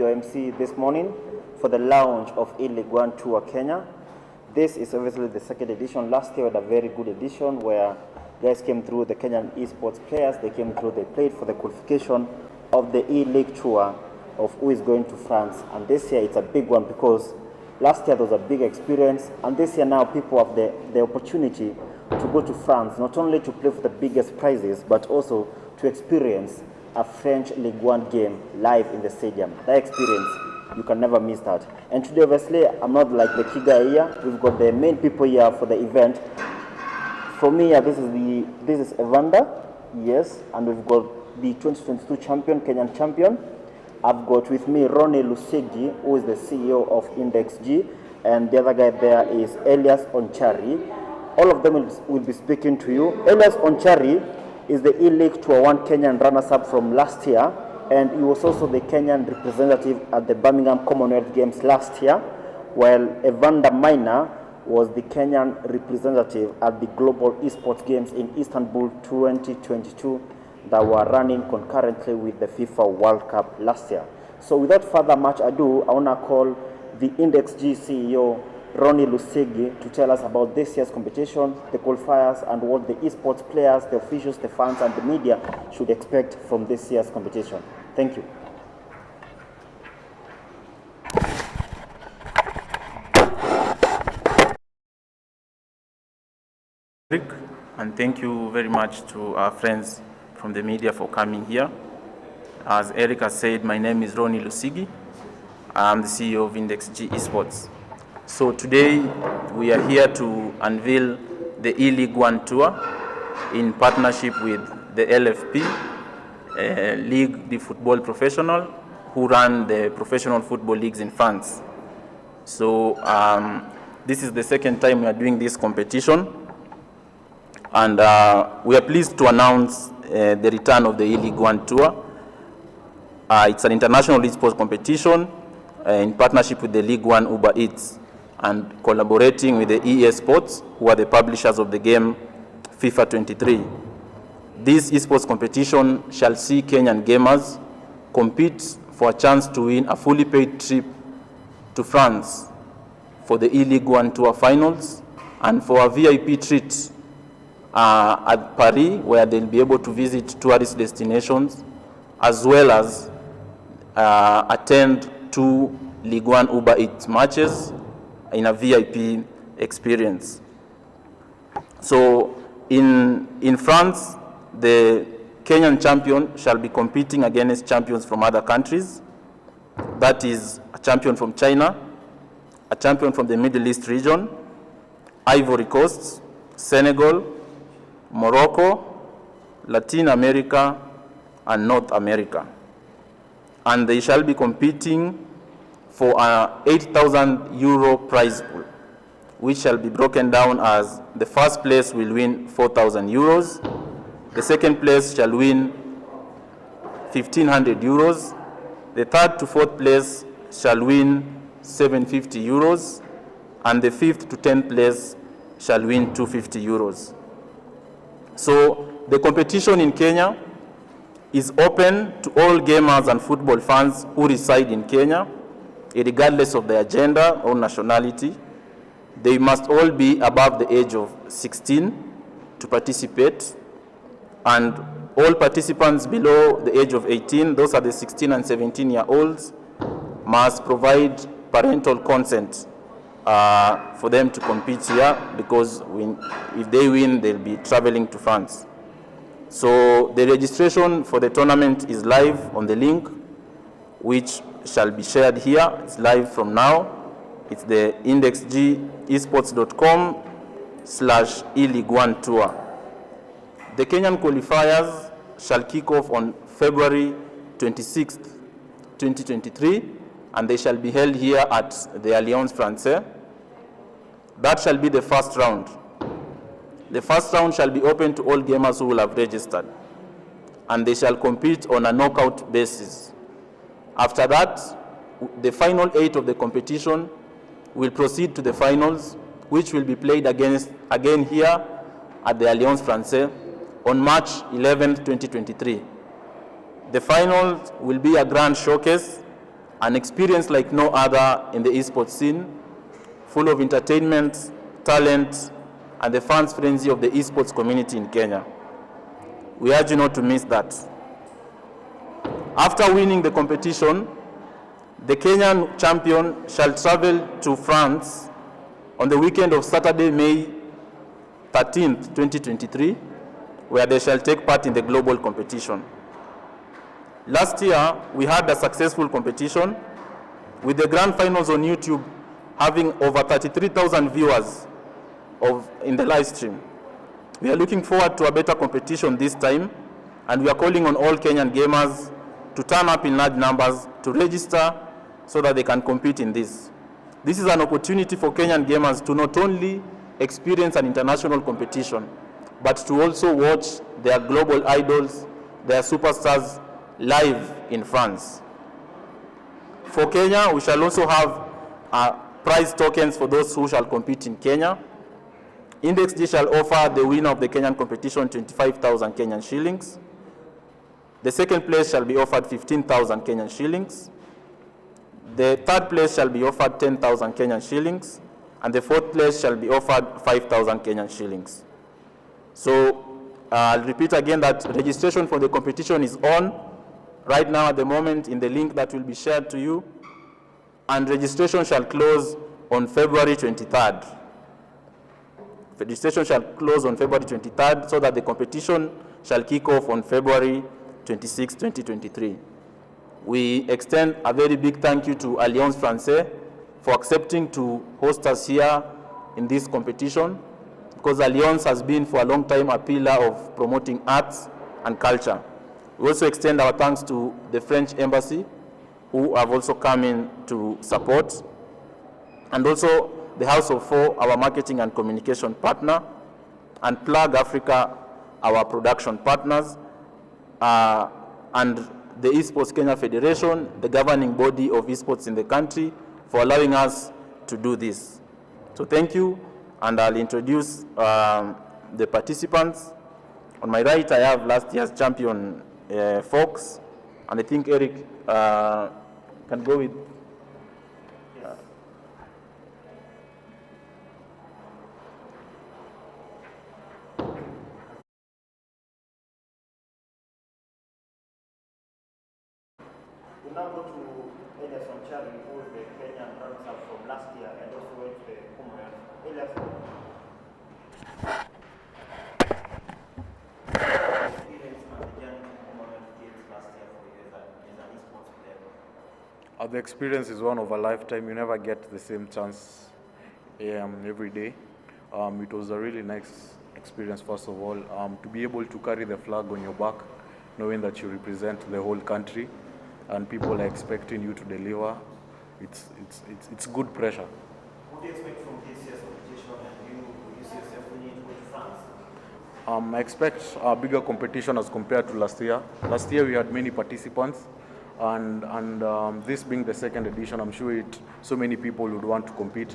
your MC this morning for the launch of eLIGUE Tour Kenya. This is obviously the second edition. Last year we had a very good edition where guys came through, the Kenyan esports players, they came through, they played for the qualification of the eLIGUE Tour of who is going to France. And this year it's a big one because last year there was a big experience, and this year now people have the opportunity to go to France, not only to play for the biggest prizes, but also to experience a French Ligue 1 game live in the stadium. That experience, you can never miss that. And today, obviously, I'm not like the key guy here. We've got the main people here for the event. For me, this is Evander, yes, and we've got the 2022 champion, Kenyan champion. I've got with me Ronnie Lusegi, who is the CEO of Index G, and the other guy there is Elias Onchari. All of them will be speaking to you. Elias Onchari is the eLIGUE Tour 1 Kenyan runners-up from last year, and he was also the Kenyan representative at the Birmingham Commonwealth Games last year, while Evander Maina was the Kenyan representative at the Global Esports Games in Istanbul 2022 that were running concurrently with the FIFA World Cup last year. So without further much ado, I want to call the Index G CEO, Ronnie Lusegi, to tell us about this year's competition, the qualifiers, and what the esports players, the officials, the fans, and the media should expect from this year's competition. Thank you. And thank you very much to our friends from the media for coming here. As Eric has said, my name is Ronnie Lusegi. I'm the CEO of Index G Esports. So today we are here to unveil the eLIGUE Tour in partnership with the LFP, Ligue de Football Professionnel, who run the professional football leagues in France. So this is the second time we are doing this competition, and we are pleased to announce the return of the eLIGUE Tour. It's an international esports competition in partnership with the Ligue 1 Uber Eats, and collaborating with the EA Sports, who are the publishers of the game FIFA 23. This esports competition shall see Kenyan gamers compete for a chance to win a fully paid trip to France for the eLIGUE Tour finals, and for a VIP treat at Paris, where they'll be able to visit tourist destinations, as well as attend 2 Ligue 1 Uber Eats matches in a VIP experience. So in France, the Kenyan champion shall be competing against champions from other countries. That is a champion from China, a champion from the Middle East region, Ivory Coast, Senegal, Morocco, Latin America, and North America. And they shall be competing for an 8,000 euro prize pool, which shall be broken down as the first place will win 4,000 euros, the second place shall win 1,500 euros, the third to fourth place shall win 750 euros, and the fifth to 10th place shall win 250 euros. So the competition in Kenya is open to all gamers and football fans who reside in Kenya, regardless of their gender or nationality. They must all be above the age of 16 to participate, and all participants below the age of 18, those are the 16 and 17-year-olds, must provide parental consent for them to compete here, because if they win, they'll be traveling to France. So the registration for the tournament is live on the link, which shall be shared here. It's live from now. It's the indexgesports.com/eLIGUE Tour. The Kenyan qualifiers shall kick off on February 26th, 2023, and they shall be held here at the Alliance Francaise. That shall be the first round. The first round shall be open to all gamers who will have registered, and they shall compete on a knockout basis. After that, the final 8 of the competition will proceed to the finals, which will be played again here at the Alliance Francaise on March 11, 2023. The finals will be a grand showcase an experience like no other in the esports scene, full of entertainment, talent, and the fans' frenzy of the esports community in Kenya. We urge you not to miss that. After winning the competition, the Kenyan champion shall travel to France on the weekend of Saturday, May 13th, 2023, where they shall take part in the global competition. Last year, we had a successful competition with the grand finals on YouTube having over 33,000 viewers in the live stream. We are looking forward to a better competition this time, and we are calling on all Kenyan gamers to turn up in large numbers to register so that they can compete in this. This is an opportunity for Kenyan gamers to not only experience an international competition, but to also watch their global idols, their superstars live in France. For Kenya, we shall also have prize tokens for those who shall compete in Kenya. Index G shall offer the winner of the Kenyan competition 25,000 Kenyan shillings. The second place shall be offered 15,000 Kenyan shillings. The third place shall be offered 10,000 Kenyan shillings. And the fourth place shall be offered 5,000 Kenyan shillings. So I'll repeat again that registration for the competition is on right now at the moment in the link that will be shared to you. And registration shall close on February 23rd. Registration shall close on February 23rd so that the competition shall kick off on February 26, 2023. We extend a very big thank you to Alliance Francaise for accepting to host us here in this competition, because Alliance has been for a long time a pillar of promoting arts and culture. We also extend our thanks to the French Embassy, who have also come in to support, and also the House of Four, our marketing and communication partner, and Plug Africa, our production partners, and the Esports Kenya Federation, the governing body of esports in the country, for allowing us to do this. So thank you, and I'll introduce the participants. On my right, I have last year's champion, Fox, and I think Eric can go with. We now go to Elias Onchari, who is the Kenyan runner-up from last year and also went to the Commonwealth. Elias, experience and the journey to Commonwealth Games last year for you as an esports player? The experience is one of a lifetime. You never get the same chance every day. It was a really nice experience, first of all, to be able to carry the flag on your back, knowing that you represent the whole country and people are expecting you to deliver. It's good pressure. What do you expect from this year's competition, and you see yourself winning to go to France? I expect a bigger competition as compared to last year. Last year we had many participants, and this being the second edition, I'm sure so many people would want to compete.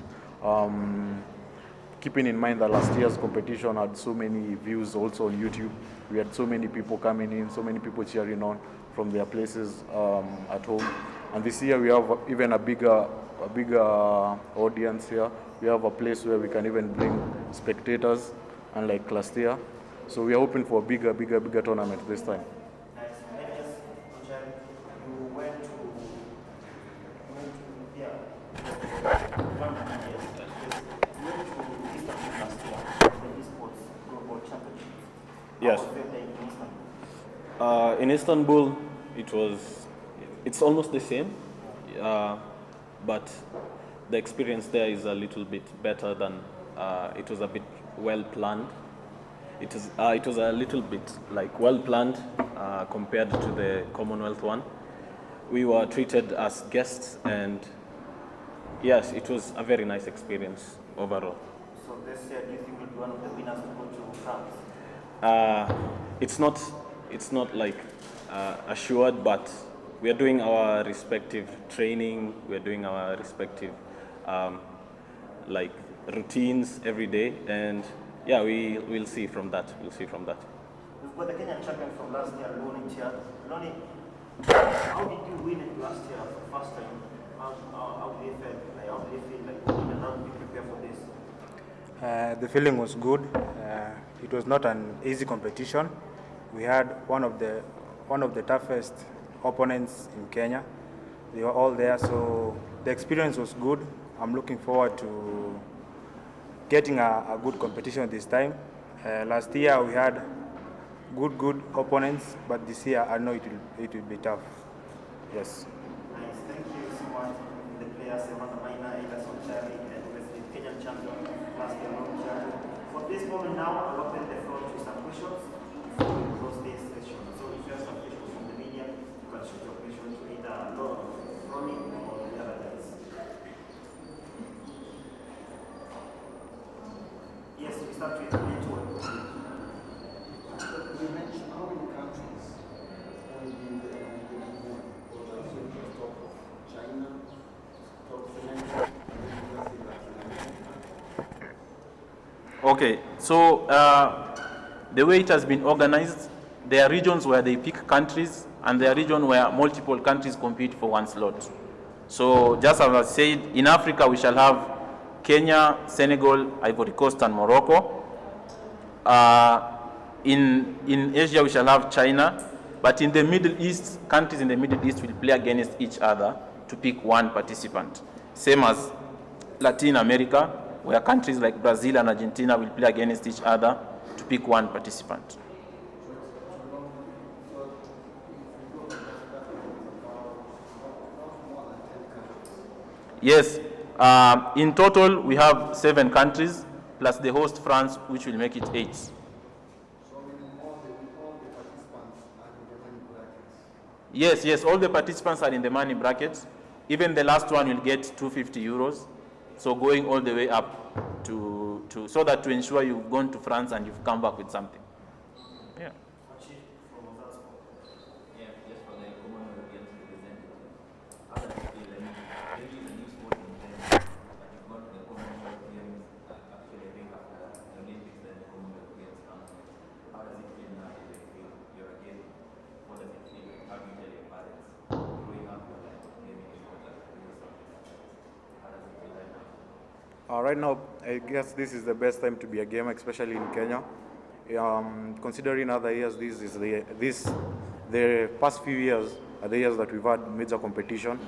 Keeping in mind that last year's competition had so many views also on YouTube. We had so many people coming in, so many people cheering on from their places at home. And this year we have even a bigger audience here. We have a place where we can even bring spectators, unlike last year. So we are hoping for a bigger tournament this time. Yes. In Istanbul, it's almost the same, but the experience there is a little bit better than, it was a bit well planned. It was a little bit like well planned compared to the Commonwealth one. We were treated as guests, and yes, it was a very nice experience overall. So this year, do you think you'll be one of the winners to go to France? It's not like assured, but we are doing our respective training. We are doing our respective like routines every day, and yeah, we'll see from that. We'll see from that. We've got the Kenyan champion from last year, Lonnie here. Lonnie, How did you win it last year for the first time? How do you feel? Like, how do you feel like and how do you prepare for this? The feeling was good. It was not an easy competition. We had one of the toughest opponents in Kenya. They were all there, so the experience was good. I'm looking forward to getting a good competition this time. Last year we had good opponents, but this year I know it will be tough. Yes. Nice. Thank you so much. The players, Alliance Francaise, and obviously Kenyan champion, last year world champion. For this moment now, I'll open the floor to some questions before we close this session. So if you have some questions from the media, you can shoot your question to either Ronnie or the other guys. Yes, we start with the network. You mentioned how many countries will be in the top of China, top Senegal, and then Latin America. Okay, so the way it has been organized, there are regions where they pick countries, and there are regions where multiple countries compete for one slot. So just as I said, in Africa we shall have Kenya, Senegal, Ivory Coast, and Morocco. In Asia we shall have China, but in the Middle East, countries in the Middle East will play against each other to pick one participant. Same as Latin America, where countries like Brazil and Argentina will play against each other to pick one participant. Yes, in total we have 7 countries, plus the host France, which will make it 8. Yes, all the participants are in the money brackets. Even the last one will get 250 euros. So going all the way up so that to ensure you've gone to France and you've come back with something. Yeah. Right now, I guess this is the best time to be a gamer, especially in Kenya. Considering other years, the past few years are the years that we've had major competition,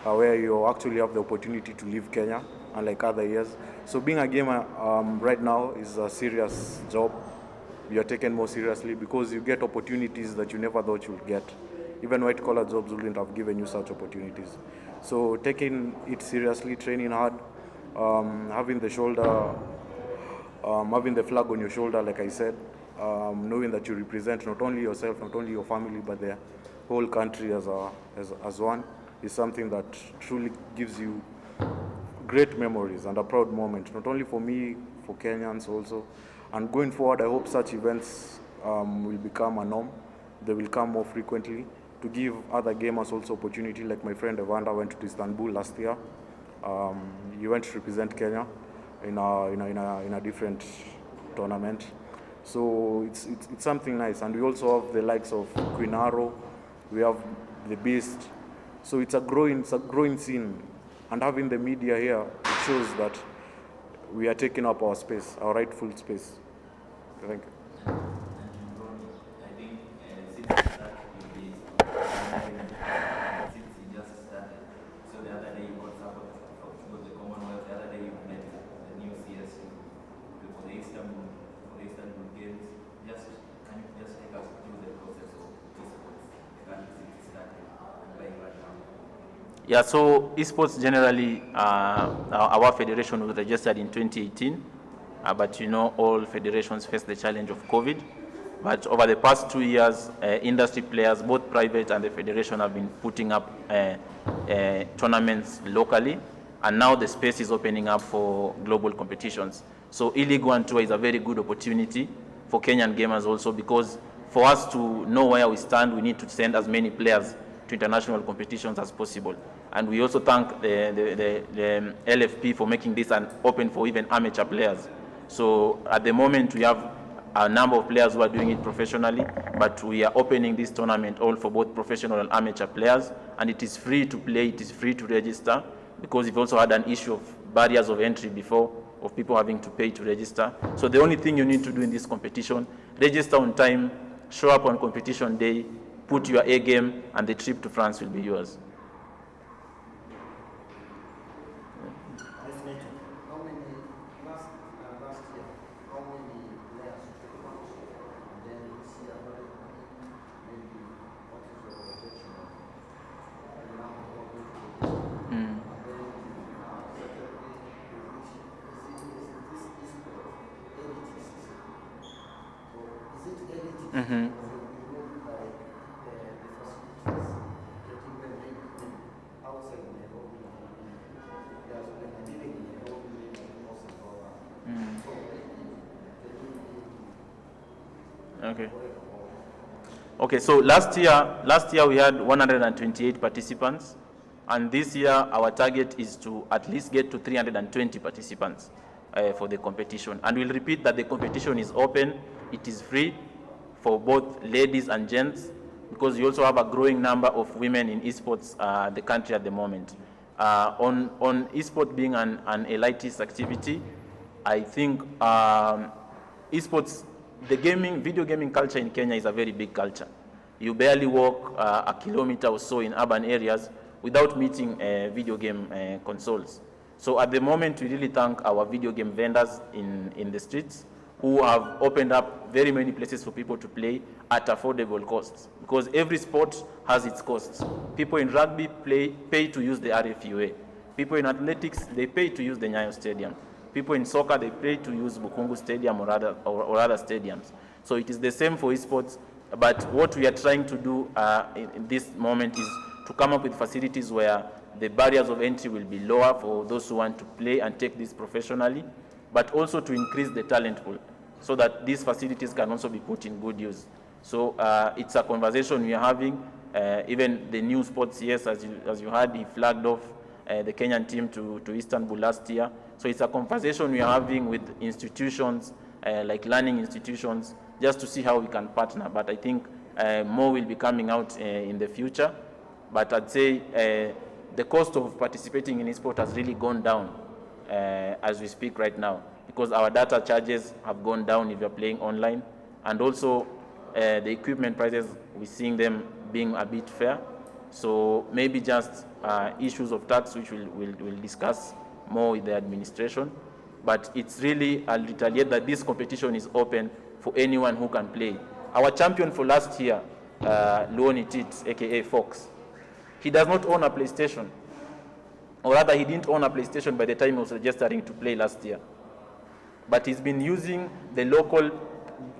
where you actually have the opportunity to leave Kenya, unlike other years. So being a gamer right now is a serious job. You're taken more seriously because you get opportunities that you never thought you'd get. Even white-collar jobs wouldn't have given you such opportunities. So taking it seriously, training hard, having the flag on your shoulder, like I said, knowing that you represent not only yourself, not only your family, but the whole country as one, is something that truly gives you great memories and a proud moment, not only for me, for Kenyans also. And going forward, I hope such events will become a norm. They will come more frequently to give other gamers also opportunity, like my friend Evander went to Istanbul last year. He went to represent Kenya in a different tournament. So it's something nice. And we also have the likes of Queen Arrow, we have the Beast. So it's a growing scene. And having the media here, it shows that we are taking up our space, our rightful space. Thank you. Yeah, so esports generally, our federation was registered in 2018, but you know all federations face the challenge of COVID. But over the past 2 years, industry players, both private and the federation, have been putting up tournaments locally, and now the space is opening up for global competitions. So eLIGUE Tour is a very good opportunity for Kenyan gamers also, because for us to know where we stand, we need to send as many players to international competitions as possible. And we also thank the LFP for making this an open for even amateur players. So at the moment we have a number of players who are doing it professionally, but we are opening this tournament all for both professional and amateur players, and it is free to play, it is free to register, because we've also had an issue of barriers of entry before, of people having to pay to register. So the only thing you need to do in this competition, register on time, show up on competition day, put your A game, and the trip to France will be yours. How many last year? How many players took part? And then this year, maybe what is your projection of the number of people? And then secondly, is this e-sport elitist? Or is it elitist? Or you look like the facilities getting them maybe outside Nairobi? There's been a living in Nairobi, maybe also for so Okay. Okay, so last year we had 128 participants, and this year our target is to at least get to 320 participants for the competition. And we'll repeat that the competition is open, it is free for both ladies and gents, because you also have a growing number of women in esports the country at the moment. On esports being an elitist activity, I think esports, the video gaming culture in Kenya is a very big culture. You barely walk a kilometer or so in urban areas without meeting video game consoles. So at the moment, we really thank our video game vendors in the streets who have opened up very many places for people to play at affordable costs, because every sport has its costs. People in rugby pay to use the RFUA. People in athletics, they pay to use the Nyayo Stadium. People in soccer, they pay to use Bukungu Stadium or other stadiums. So it is the same for esports, but what we are trying to do in this moment is to come up with facilities where the barriers of entry will be lower for those who want to play and take this professionally, but also to increase the talent pool so that these facilities can also be put in good use. So it's a conversation we are having. Even the new sports, yes, as you heard, he flagged off the Kenyan team to Istanbul last year. So it's a conversation we are having with institutions, like learning institutions, just to see how we can partner. But I think more will be coming out in the future. But I'd say the cost of participating in esports has really gone down as we speak right now, because our data charges have gone down if you're playing online. And also the equipment prices, we're seeing them being a bit fair. So maybe just issues of tax, which we'll discuss more with the administration. But it's really, I'll retaliate that this competition is open for anyone who can play. Our champion for last year, Luoni Tit, aka Fox, he does not own a PlayStation. Or rather, he didn't own a PlayStation by the time he was registering to play last year. But he's been using the local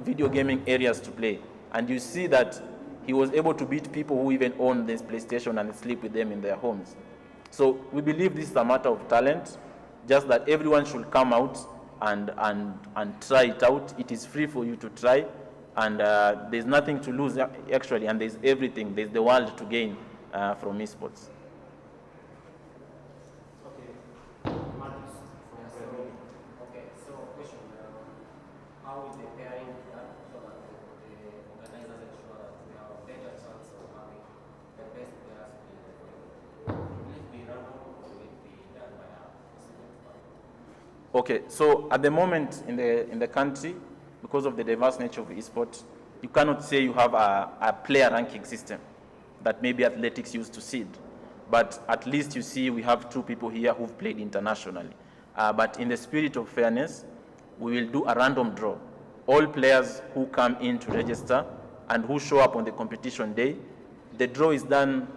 video gaming areas to play. And you see that he was able to beat people who even own this PlayStation and sleep with them in their homes. So we believe this is a matter of talent, just that everyone should come out and try it out. It is free for you to try, and there's nothing to lose actually, and there's everything. There's the world to gain from esports. Okay, so question, how is the pairing done so that the organizers ensure that we have a better chance of having the best players play? Will it be random or will it be done by a specific panel? Okay, so at the moment in the country, because of the diverse nature of esports, you cannot say you have a player ranking system that maybe athletics used to seed. But at least you see we have 2 people here who've played internationally. But in the spirit of fairness, we will do a random draw. All players who come in to register and who show up on the competition day, the draw is done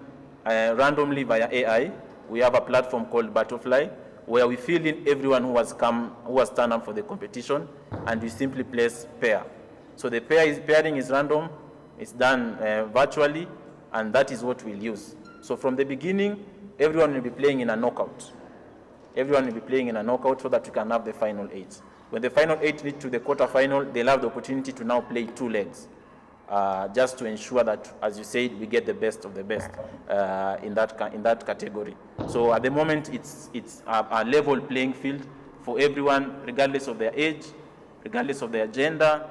randomly via AI. We have a platform called Butterfly, where we fill in everyone who has turned up for the competition, and we simply place pair. So the pairing is random, it's done virtually, and that is what we'll use. So from the beginning, everyone will be playing in a knockout. Everyone will be playing in a knockout so that we can have the final 8. When the final 8 reach to the quarterfinal, they'll have the opportunity to now play 2 legs, just to ensure that, as you said, we get the best of the best in that category. So at the moment, it's a level playing field for everyone, regardless of their age, regardless of their gender,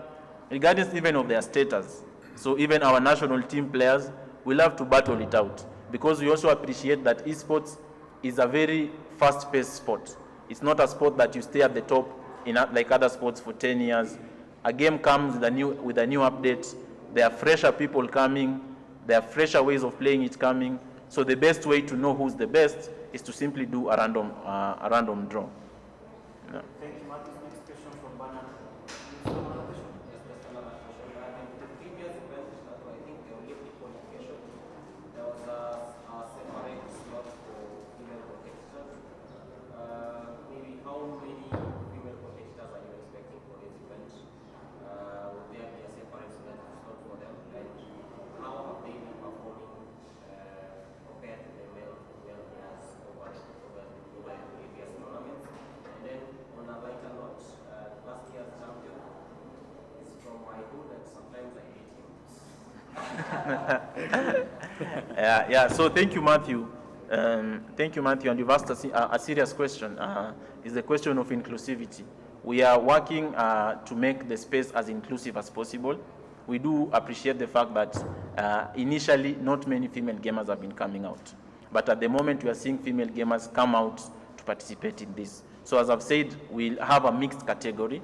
regardless even of their status. So even our national team players will have to battle it out, because we also appreciate that esports is a very fast-paced sport. It's not a sport that you stay at the top like other sports for 10 years. A game comes with a new update. There are fresher people coming. There are fresher ways of playing it coming. So the best way to know who's the best is to simply do a random draw. Yeah. Thank you, Marcus. Next question from Bernard. Yes, just another question. In the previous event, I think the Olympic qualification, there was a separate slot for female competitors. Maybe how many female competitors are you expecting for this event? Will there be a separate slot for them? And how have they been performing compared to the male players over the previous tournaments? And then on a lighter note, last year's champion is from my hood, and sometimes I hate him. Yeah. So thank you, Matthew. Thank you, Matthew. And you've asked a serious question. Is the question of inclusivity. We are working to make the space as inclusive as possible. We do appreciate the fact that initially not many female gamers have been coming out. But at the moment we are seeing female gamers come out to participate in this. So as I've said, we'll have a mixed category.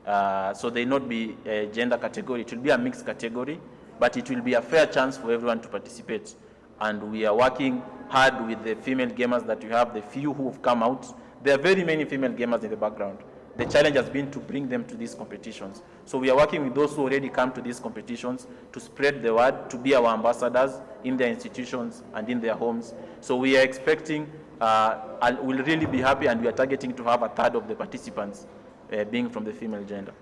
So they not be a gender category. It will be a mixed category, but it will be a fair chance for everyone to participate. And we are working hard with the female gamers that we have, the few who have come out. There are very many female gamers in the background. The challenge has been to bring them to these competitions. So we are working with those who already come to these competitions to spread the word, to be our ambassadors in their institutions and in their homes. So we are expecting, we'll really be happy, and we are targeting to have a third of the participants being from the female gender.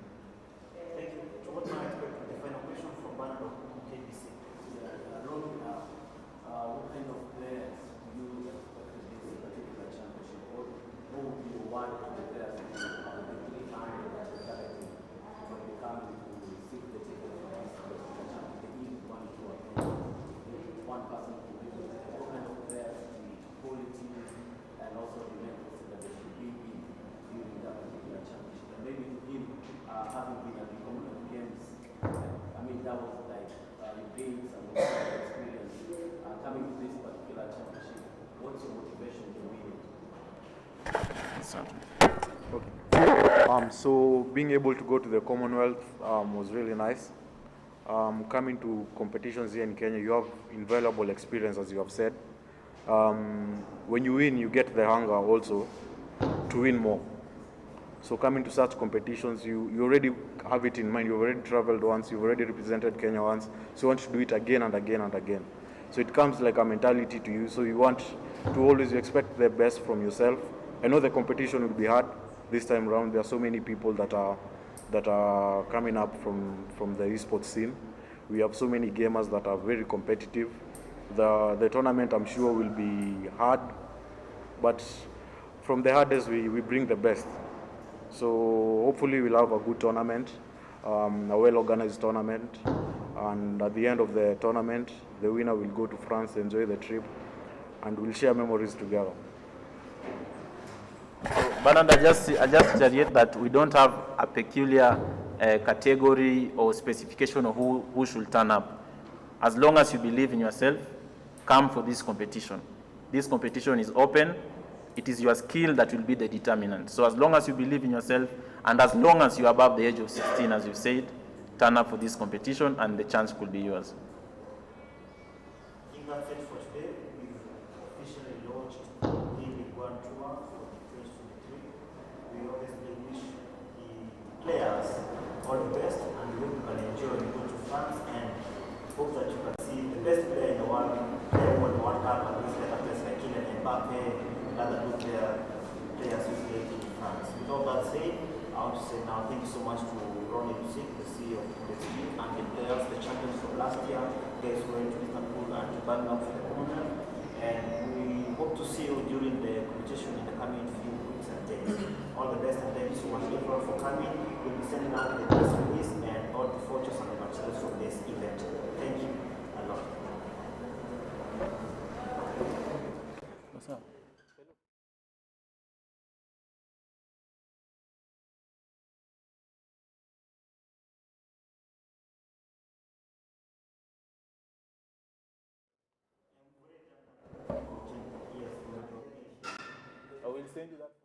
Thank you. So what now expect the final question from Bernard of KBC? What kind of players do you expect in this particular championship? What would be your word to the players who are the 300 mentality for becoming to seek the ticket for this particular championship? They need one to attend. One person to be able to take. What kind of players, the quality, and also the mentors that they should be in during that particular championship? And maybe to him, having been at the Commonwealth Games, I mean, that was like you gained some experience. Coming to this particular championship, what's your motivation to win it? Okay. So being able to go to the Commonwealth was really nice. Coming to competitions here in Kenya, you have invaluable experience, as you have said. When you win, you get the hunger also to win more. So coming to such competitions, you already have it in mind. You've already traveled once, you've already represented Kenya once, so you want to do it again and again and again. So it comes like a mentality to you. So you want to always expect the best from yourself. I know the competition will be hard this time around. There are so many people that are coming up from the esports scene. We have so many gamers that are very competitive. The tournament, I'm sure, will be hard, but from the hardest we bring the best. So hopefully we'll have a good tournament, a well-organized tournament, and at the end of the tournament, the winner will go to France, enjoy the trip, and we'll share memories together. So, Bernard, I just reiterate that we don't have a peculiar category or specification of who should turn up. As long as you believe in yourself, come for this competition. This competition is open. It is your skill that will be the determinant. So as long as you believe in yourself, and as long as you're above the age of 16, as you said, turn up for this competition and the chance could be yours. I think that's it for today. We've officially launched the eLIGUE tour for 2023. We obviously wish the players all the best, and we hope you can enjoy and go to France, and hope that you can see the best player in the world play over the World Cup, and these better players like Kylian Mbappe and other good players who play in France. With all that said, I want to say now thank you so much to Ronnie Lusig, the CEO of IndexG, and the players, the champions from last year, guys who went to Istanbul and to Birmingham for the Commonwealth. And we hope to see you during the competition in the coming few weeks and days. All the best, and thank you so much everyone for coming. We'll be sending out the press release and all the photos and the materials from this event. Thank you a lot. What's up? will send you that.